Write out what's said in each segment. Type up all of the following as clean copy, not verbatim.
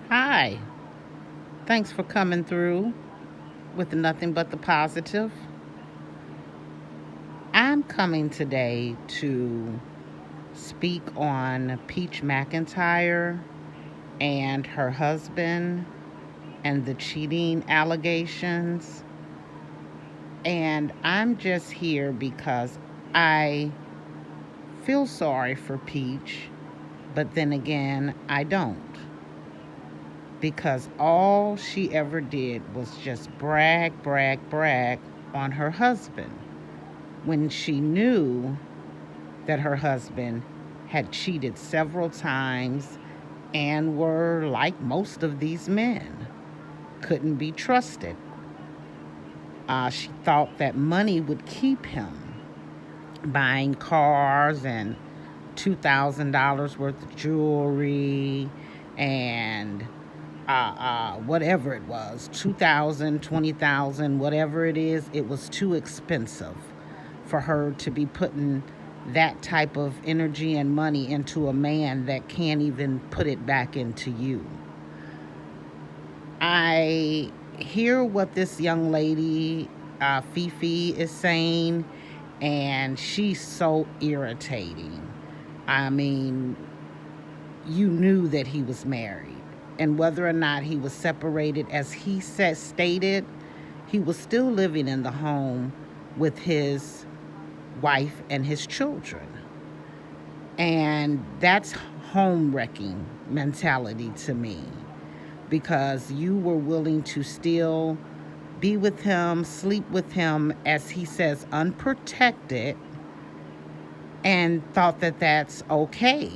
Hi, thanks for coming through with nothing but the positive. I'm coming today to speak on Peach McIntyre and her husband and the cheating allegations. And I'm just here because I feel sorry for Peach, but then again, I don't. Because all she ever did was just brag, brag, brag on her husband when she knew that her husband had cheated several times and were like most of these men, couldn't be trusted. She thought that money would keep him buying cars and $2,000 worth of jewelry and whatever it was, 2,000, 20,000, whatever it was too expensive for her to be putting that type of energy and money into a man that can't even put it back into you. I hear what this young lady, Fifi, is saying, and she's so irritating. I mean, you knew that he was married, and whether or not he was separated, as he stated, he was still living in the home with his wife and his children. And that's home wrecking mentality to me, because you were willing to still be with him, sleep with him, as he says, unprotected, and thought that that's okay.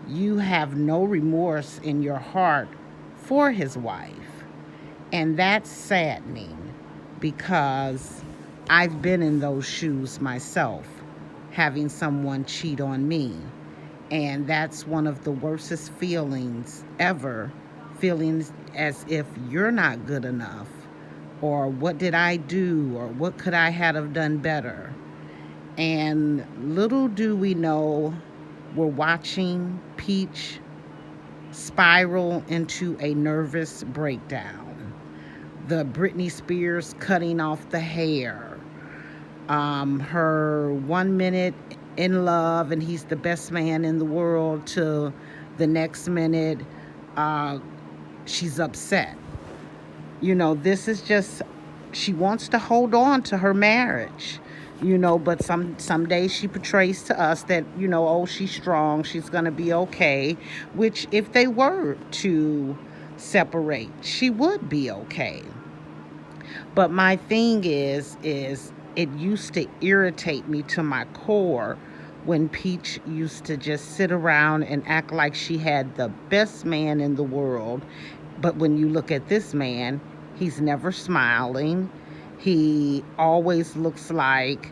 You have no remorse in your heart for his wife. And that's saddening, because I've been in those shoes myself, having someone cheat on me. And that's one of the worstest feelings ever, feeling as if you're not good enough, or what did I do, or what could I have done better. And little do we know, we're watching Peach spiral into a nervous breakdown. The Britney Spears cutting off the hair. Her 1 minute in love and he's the best man in the world, to the next minute she's upset. This is just, she wants to hold on to her marriage, but some days she portrays to us that, oh, she's strong, she's going to be okay, which if they were to separate, she would be okay. But my thing is it used to irritate me to my core when Peach used to just sit around and act like she had the best man in the world. But when you look at this man, he's never smiling. He always looks like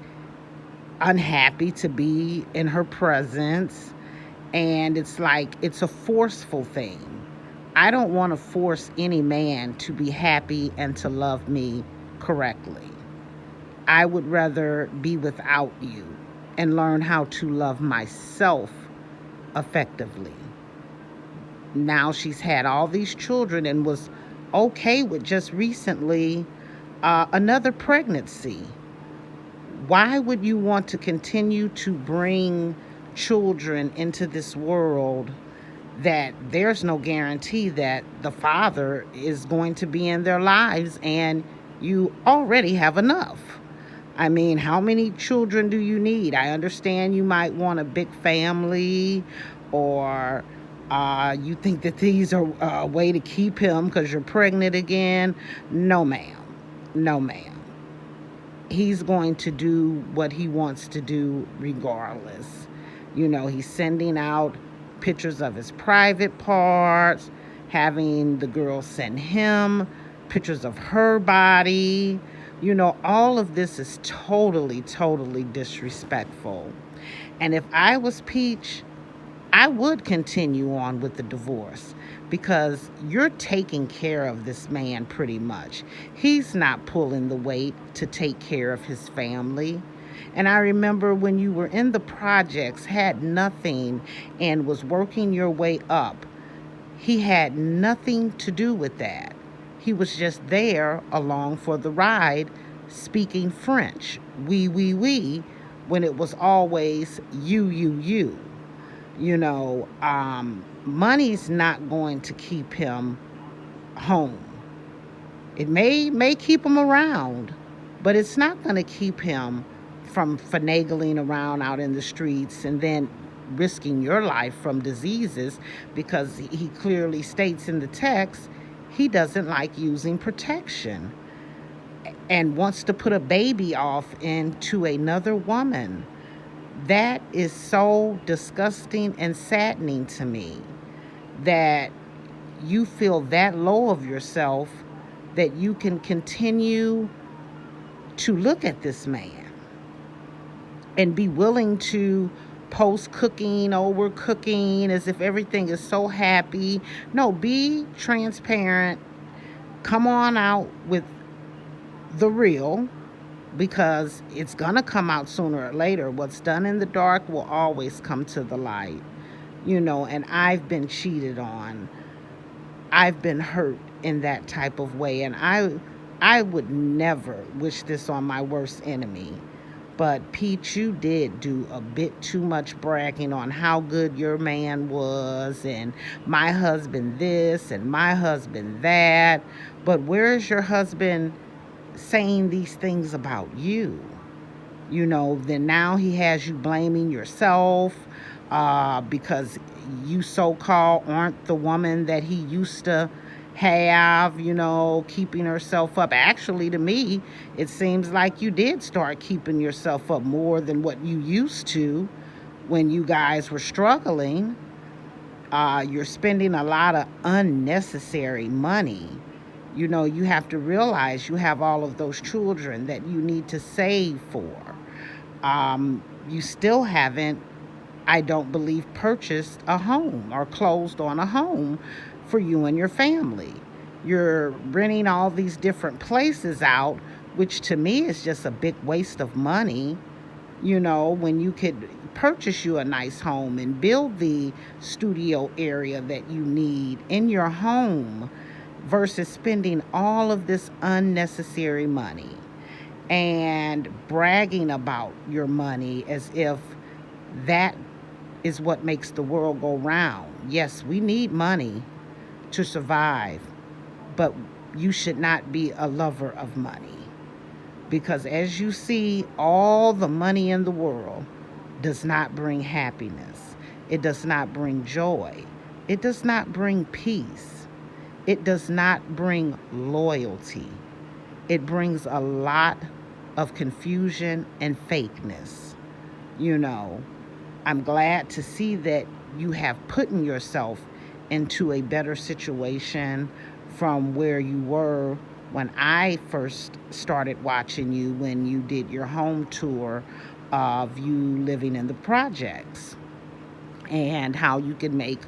unhappy to be in her presence. And it's like, it's a forceful thing. I don't want to force any man to be happy and to love me correctly. I would rather be without you and learn how to love myself effectively. Now she's had all these children and was okay with just recently another pregnancy. Why would you want to continue to bring children into this world that there's no guarantee that the father is going to be in their lives, and you already have enough? I mean, how many children do you need? I understand you might want a big family, or you think that these are a way to keep him because you're pregnant again. No, ma'am. No, ma'am. He's going to do what he wants to do regardless. He's sending out pictures of his private parts, having the girl send him pictures of her body. All of this is totally, totally disrespectful. And if I was Peach, I would continue on with the divorce, because you're taking care of this man pretty much. He's not pulling the weight to take care of his family. And I remember when you were in the projects, had nothing, and was working your way up, He had nothing to do with that. He was just there along for the ride, speaking French, oui, when it was always you. Money's not going to keep him home. It may keep him around, but it's not going to keep him from finagling around out in the streets and then risking your life from diseases, because he clearly states in the text he doesn't like using protection and wants to put a baby off into another woman. That is so disgusting and saddening to me, that you feel that low of yourself that you can continue to look at this man and be willing to post cooking, over cooking, as if everything is so happy. No, be transparent. Come on out with the real, because it's going to come out sooner or later. What's done in the dark will always come to the light. And I've been cheated on. I've been hurt in that type of way, and I would never wish this on my worst enemy. But Pete, you did do a bit too much bragging on how good your man was, and my husband this and my husband that. But where is your husband saying these things about you? Then now he has you blaming yourself because you so-called aren't the woman that he used to have, keeping herself up. Actually, to me, it seems like you did start keeping yourself up more than what you used to when you guys were struggling. You're spending a lot of unnecessary money. You have to realize you have all of those children that you need to save for. You still haven't, I don't believe, purchased a home or closed on a home for you and your family. You're renting all these different places out, which to me is just a big waste of money, when you could purchase you a nice home and build the studio area that you need in your home, versus spending all of this unnecessary money and bragging about your money as if that is what makes the world go round. Yes, we need money to survive, but you should not be a lover of money, because as you see, all the money in the world does not bring happiness. It does not bring joy. It does not bring peace. It does not bring loyalty. It brings a lot of confusion and fakeness. I'm glad to see that you have put yourself into a better situation from where you were when I first started watching you, when you did your home tour of you living in the projects, and how you could make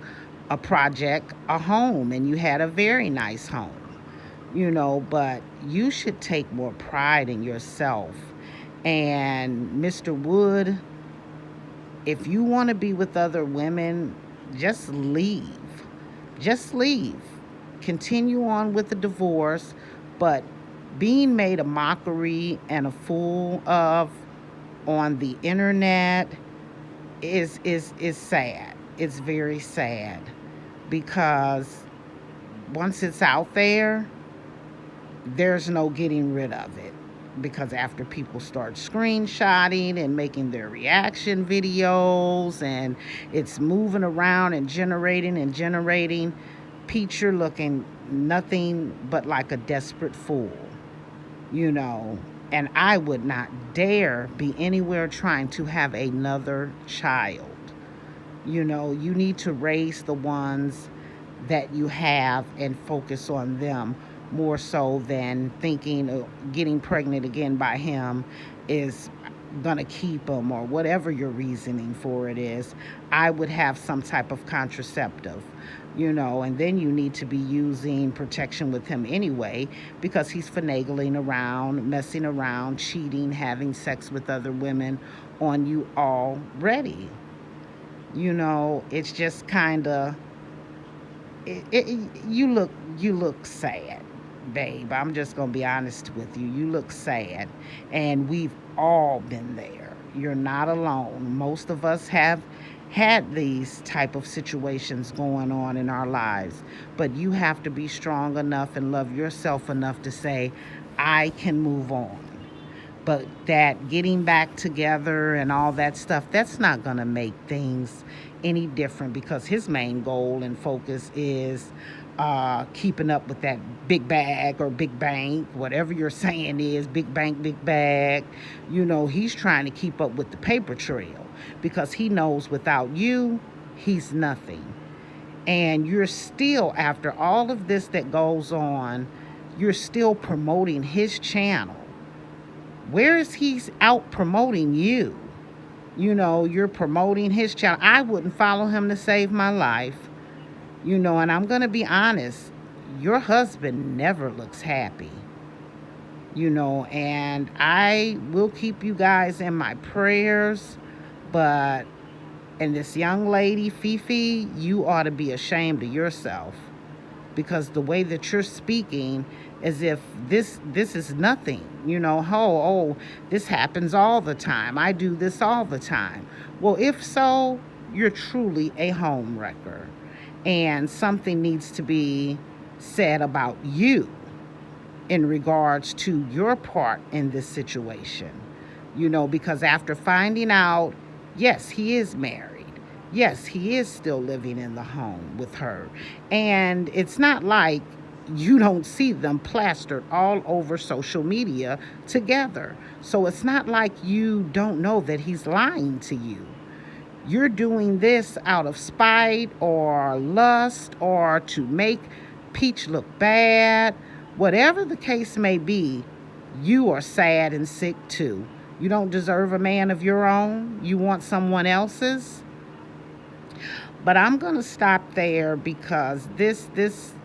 a project a home, and you had a very nice home. But you should take more pride in yourself. And Mr. Wood, if you want to be with other women, just leave. Just leave. Continue on with the divorce, but being made a mockery and a fool of on the internet is sad. It's very sad, because once it's out there, there's no getting rid of it, because after people start screenshotting and making their reaction videos, and it's moving around and generating, Pete, you're looking nothing but like a desperate fool, and I would not dare be anywhere trying to have another child. You need to raise the ones that you have and focus on them, more so than thinking getting pregnant again by him is gonna keep them, or whatever your reasoning for it is. I would have some type of contraceptive, and then you need to be using protection with him anyway, because he's finagling around, messing around, cheating, having sex with other women on you already. It's just kind of, you look sad, babe. I'm just gonna be honest with you. You look sad, and we've all been there. You're not alone. Most of us have had these type of situations going on in our lives, but you have to be strong enough and love yourself enough to say, I can move on. But that getting back together and all that stuff, that's not going to make things any different, because his main goal and focus is keeping up with that big bag or big bank, whatever you're saying is big bank, big bag. He's trying to keep up with the paper trail, because he knows without you, he's nothing. And you're still, after all of this that goes on, you're still promoting his channel. Where is he out promoting you? You're promoting his channel. I wouldn't follow him to save my life. And I'm going to be honest, your husband never looks happy. And I will keep you guys in my prayers. And this young lady, Fifi, you ought to be ashamed of yourself, because the way that you're speaking, as if this is nothing. This happens all the time. I do this all the time. Well, if so, you're truly a home wrecker, and something needs to be said about you in regards to your part in this situation. Because after finding out, yes, he is married. Yes, he is still living in the home with her. And it's not like you don't see them plastered all over social media together. So it's not like you don't know that he's lying to you. You're doing this out of spite or lust, or to make Peach look bad. Whatever the case may be, you are sad and sick too. You don't deserve a man of your own. You want someone else's. But I'm going to stop there, because this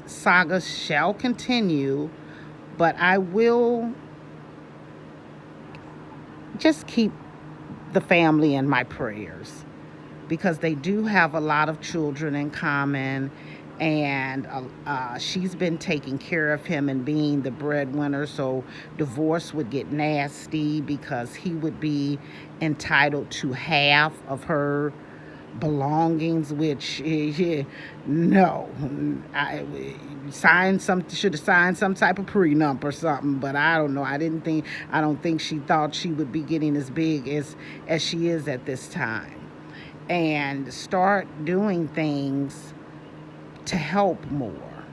saga shall continue. But I will just keep the family in my prayers, because they do have a lot of children in common. And she's been taking care of him and being the breadwinner, so divorce would get nasty, because he would be entitled to half of her belongings, which no, I should have signed some type of prenup or something. But I don't know. I don't think she thought she would be getting as big as she is at this time. And start doing things to help more,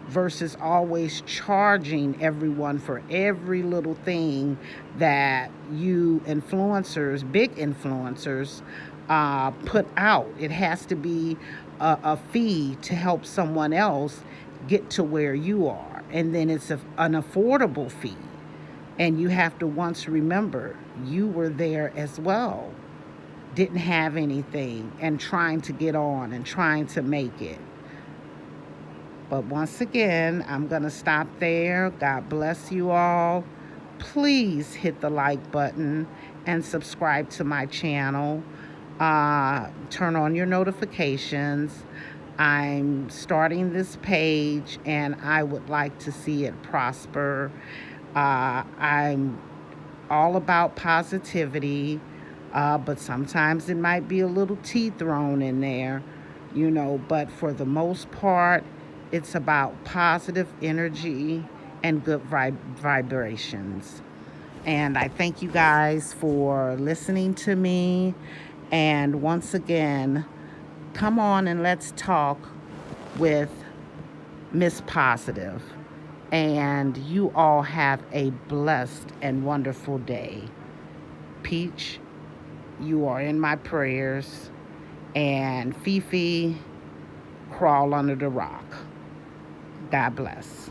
versus always charging everyone for every little thing that you influencers, big influencers, put out. It has to be a fee to help someone else get to where you are. And then it's an affordable fee. And you have to once remember, you were there as well. Didn't have anything, and trying to get on and trying to make it. But once again, I'm going to stop there. God bless you all. Please hit the like button and subscribe to my channel. Turn on your notifications. I'm starting this page, and I would like to see it prosper. I'm all about positivity, but sometimes it might be a little tea thrown in there, but for the most part, it's about positive energy and good vibrations. And I thank you guys for listening to me. And once again, come on and let's talk with Miss Positive. And you all have a blessed and wonderful day. Peach, you are in my prayers. And Fifi, crawl under the rock. God bless.